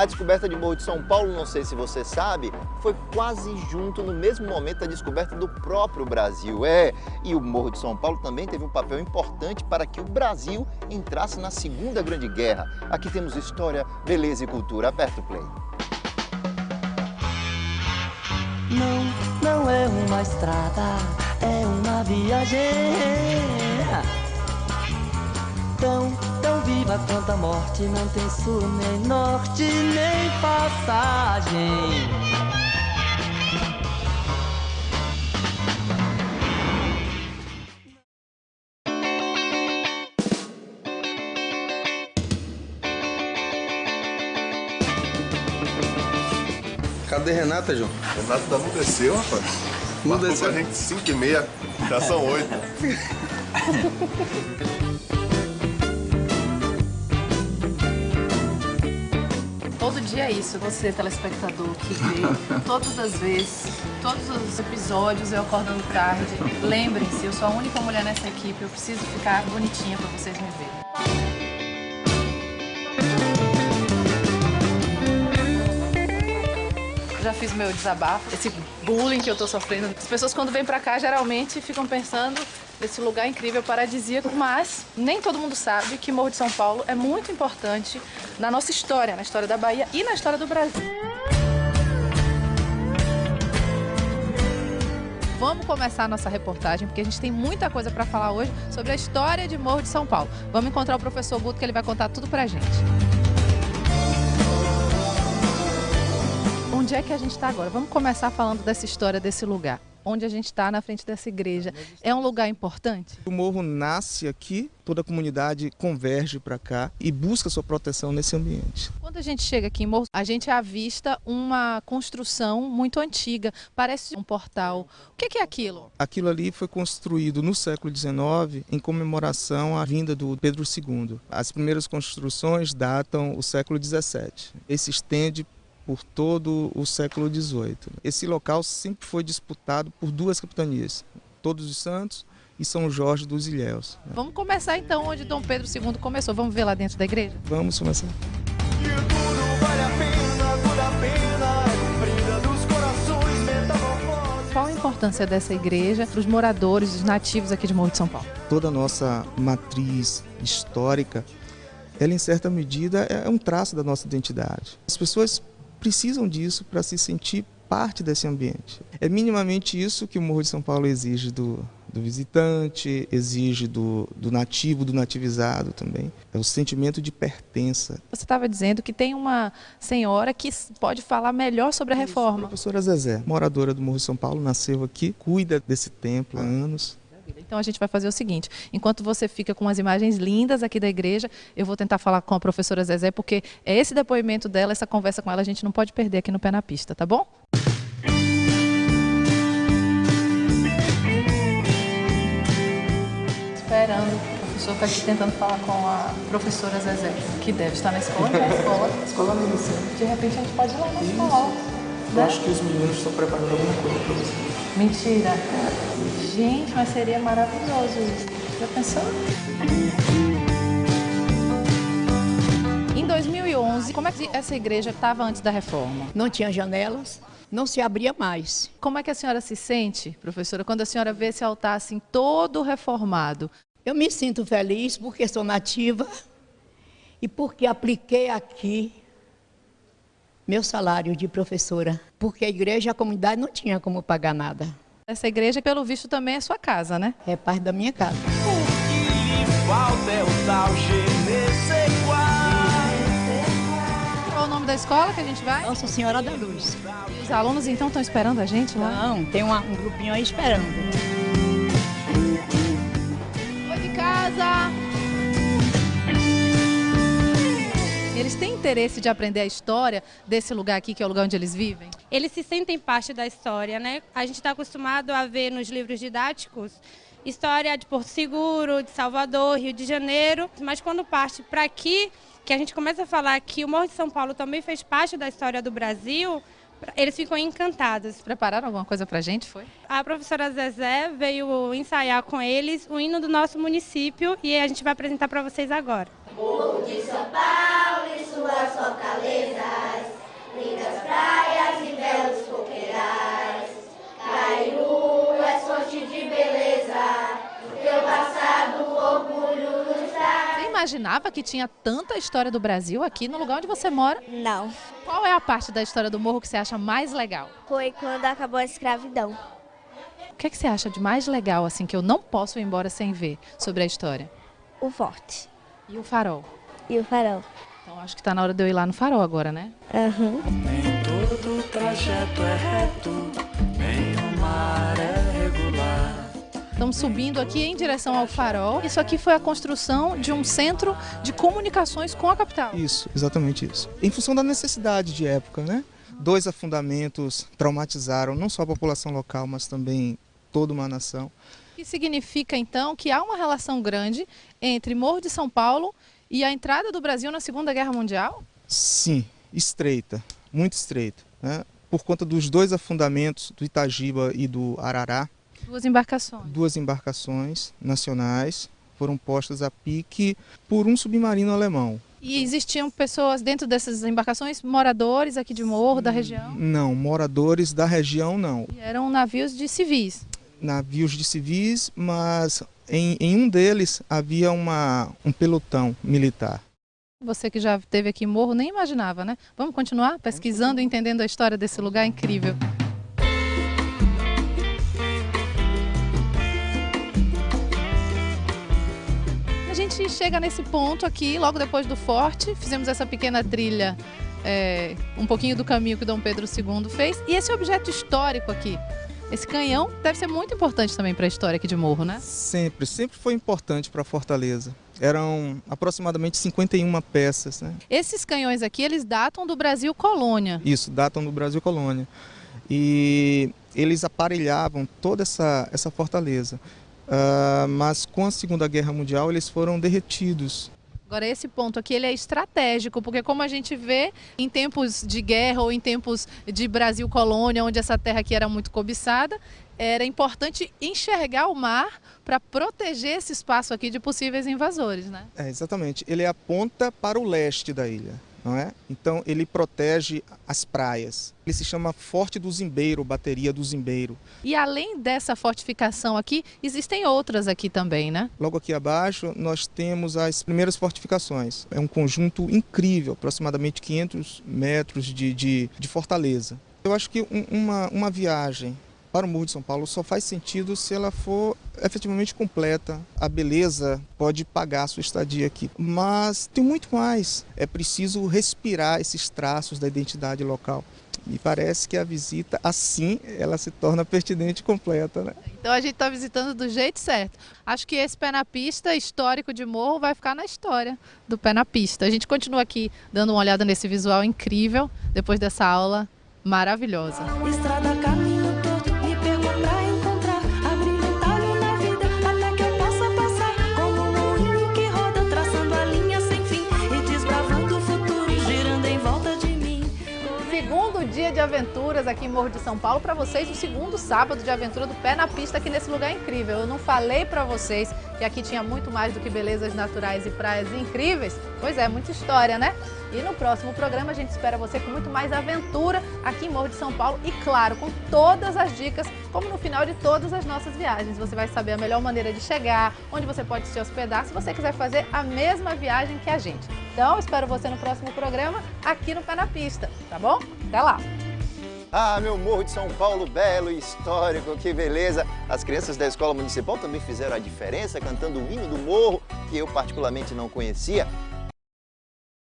A descoberta de Morro de São Paulo, não sei se você sabe, foi quase junto no mesmo momento da descoberta do próprio Brasil. E o Morro de São Paulo também teve um papel importante para que o Brasil entrasse na Segunda Grande Guerra. Aqui temos história, beleza e cultura. Aperta o play. Não é uma estrada, é uma viagem tão viva quanto a morte. Não tem sul, nem norte, nem passagem. Cadê Renata, João? Renata não desceu, rapaz. Não Marcou desceu? com a gente 5h30, já são 8. Todo dia é isso, você, telespectador, que vê todas as vezes, todos os episódios eu acordando tarde. Lembrem-se, eu sou a única mulher nessa equipe, eu preciso ficar bonitinha pra vocês me verem. Já fiz meu desabafo, esse bullying que eu tô sofrendo. As pessoas quando vêm pra cá geralmente ficam pensando nesse lugar incrível, paradisíaco, mas nem todo mundo sabe que Morro de São Paulo é muito importante na nossa história, na história da Bahia e na história do Brasil. Vamos começar a nossa reportagem, porque a gente tem muita coisa para falar hoje sobre a história de Morro de São Paulo. Vamos encontrar o professor Guto, que ele vai contar tudo pra gente. Onde é que a gente está agora? Vamos começar falando dessa história desse lugar. Onde a gente está, na frente dessa igreja. É um lugar importante? O morro nasce aqui, toda a comunidade converge para cá e busca sua proteção nesse ambiente. Quando a gente chega aqui em Morro, a gente avista uma construção muito antiga, parece um portal. O que é aquilo? Aquilo ali foi construído no século XIX em comemoração à vinda do Pedro II. As primeiras construções datam o século XVII. Esse estende por todo o século XVIII. Esse local sempre foi disputado por duas capitanias, Todos os Santos e São Jorge dos Ilhéus. Vamos começar então onde Dom Pedro II começou. Vamos ver lá dentro da igreja? Vamos começar. Qual a importância dessa igreja para os moradores, os nativos aqui de Morro de São Paulo? Toda a nossa matriz histórica, ela em certa medida é um traço da nossa identidade. As pessoas precisam disso para se sentir parte desse ambiente. É minimamente isso que o Morro de São Paulo exige do visitante, exige do nativo, do nativizado também. É o sentimento de pertença. Você estava dizendo que tem uma senhora que pode falar melhor sobre a reforma. A professora Zezé, moradora do Morro de São Paulo, nasceu aqui, cuida desse templo há anos. Então a gente vai fazer o seguinte, enquanto você fica com as imagens lindas aqui da igreja, eu vou tentar falar com a professora Zezé, porque é esse depoimento dela, essa conversa com ela, a gente não pode perder aqui no Pé na Pista, tá bom? Esperando, o professor está aqui tentando falar com a professora Zezé, que deve estar na escola, escola medicina. De repente a gente pode ir lá na escola. Eu acho que os meninos estão preparando alguma coisa para você. Mentira. Gente, mas seria maravilhoso isso. Já pensou? Em 2011, como é que essa igreja estava antes da reforma? Não tinha janelas, não se abria mais. Como é que a senhora se sente, professora, quando a senhora vê esse altar assim todo reformado? Eu me sinto feliz porque sou nativa e porque apliquei aqui meu salário de professora, porque a igreja e a comunidade não tinha como pagar nada. Essa igreja, pelo visto, também é sua casa, né? É parte da minha casa. Qual o nome da escola que a gente vai? Nossa Senhora da Luz. E os alunos, então, estão esperando a gente lá? Não, tem um grupinho aí esperando. Oi de casa! Eles têm interesse de aprender a história desse lugar aqui, que é o lugar onde eles vivem? Eles se sentem parte da história, né? A gente está acostumado a ver nos livros didáticos história de Porto Seguro, de Salvador, Rio de Janeiro, mas quando parte para aqui, que a gente começa a falar que o Morro de São Paulo também fez parte da história do Brasil, eles ficam encantados. Prepararam alguma coisa pra gente, foi? A professora Zezé veio ensaiar com eles o hino do nosso município e a gente vai apresentar para vocês agora. Morro de São Paulo e suas fortalezas, imaginava que tinha tanta história do Brasil aqui no lugar onde você mora? Não. Qual é a parte da história do morro que você acha mais legal? Foi quando acabou a escravidão. O que você acha de mais legal, assim, que eu não posso ir embora sem ver sobre a história? O forte. E o farol? E o farol. Então acho que está na hora de eu ir lá no farol agora, né? Aham. Nem todo trajeto é reto, nem o mar é regular. Estamos subindo aqui em direção ao farol. Isso aqui foi a construção de um centro de comunicações com a capital. Isso, exatamente isso. Em função da necessidade de época, né? 2 afundamentos traumatizaram não só a população local, mas também toda uma nação. O que significa, então, que há uma relação grande entre Morro de São Paulo e a entrada do Brasil na Segunda Guerra Mundial? Sim, estreita, muito estreita, né? Por conta dos 2 afundamentos do Itagiba e do Arará. 2 embarcações. 2 embarcações nacionais foram postas a pique por um submarino alemão. E existiam pessoas dentro dessas embarcações, moradores aqui de Morro, da região? Não, moradores da região não. E eram navios de civis. Navios de civis, mas em um deles havia um pelotão militar. Você que já esteve aqui em Morro nem imaginava, né? Vamos continuar pesquisando e entendendo a história desse lugar incrível. A gente chega nesse ponto aqui, logo depois do forte, fizemos essa pequena trilha, um pouquinho do caminho que Dom Pedro II fez. E esse objeto histórico aqui, esse canhão, deve ser muito importante também para a história aqui de Morro, né? Sempre foi importante para a Fortaleza. Eram aproximadamente 51 peças, né? Esses canhões aqui, eles datam do Brasil colônia. Isso, datam do Brasil colônia. E eles aparelhavam toda essa fortaleza. Mas com a Segunda Guerra Mundial eles foram derretidos. Agora esse ponto aqui ele é estratégico, porque como a gente vê em tempos de guerra ou em tempos de Brasil colônia, onde essa terra aqui era muito cobiçada, era importante enxergar o mar para proteger esse espaço aqui de possíveis invasores, né? Exatamente, ele aponta para o leste da ilha, não é? Então ele protege as praias. Ele se chama Forte do Zimbeiro, Bateria do Zimbeiro. E além dessa fortificação aqui, existem outras aqui também, né? Logo aqui abaixo nós temos as primeiras fortificações. É um conjunto incrível, aproximadamente 500 metros de fortaleza. Eu acho que uma viagem para o Morro de São Paulo só faz sentido se ela for efetivamente completa. A beleza pode pagar a sua estadia aqui, mas tem muito mais. É preciso respirar esses traços da identidade local. Me parece que a visita, assim, ela se torna pertinente e completa, né? Então a gente está visitando do jeito certo. Acho que esse pé na pista histórico de Morro vai ficar na história do pé na pista. A gente continua aqui dando uma olhada nesse visual incrível depois dessa aula maravilhosa. Estrada, caminho torto, me pegou pra encontrar. Abri um talho na vida, até que eu possa passar. Como um moinho que roda, traçando a linha sem fim e desbravando o futuro, girando em volta de mim. Segundo dia de aventuras aqui em Morro de São Paulo, para vocês o segundo sábado de aventura do pé na pista aqui nesse lugar incrível. Eu não falei para vocês que aqui tinha muito mais do que belezas naturais e praias incríveis? Pois é, muita história, né? E no próximo programa a gente espera você com muito mais aventura aqui em Morro de São Paulo e, claro, com todas as dicas, como no final de todas as nossas viagens. Você vai saber a melhor maneira de chegar, onde você pode se hospedar, se você quiser fazer a mesma viagem que a gente. Então, espero você no próximo programa aqui no Pé na Pista, tá bom? Até lá! Ah, meu Morro de São Paulo, belo e histórico, que beleza! As crianças da Escola Municipal também fizeram a diferença, cantando o hino do morro, que eu particularmente não conhecia.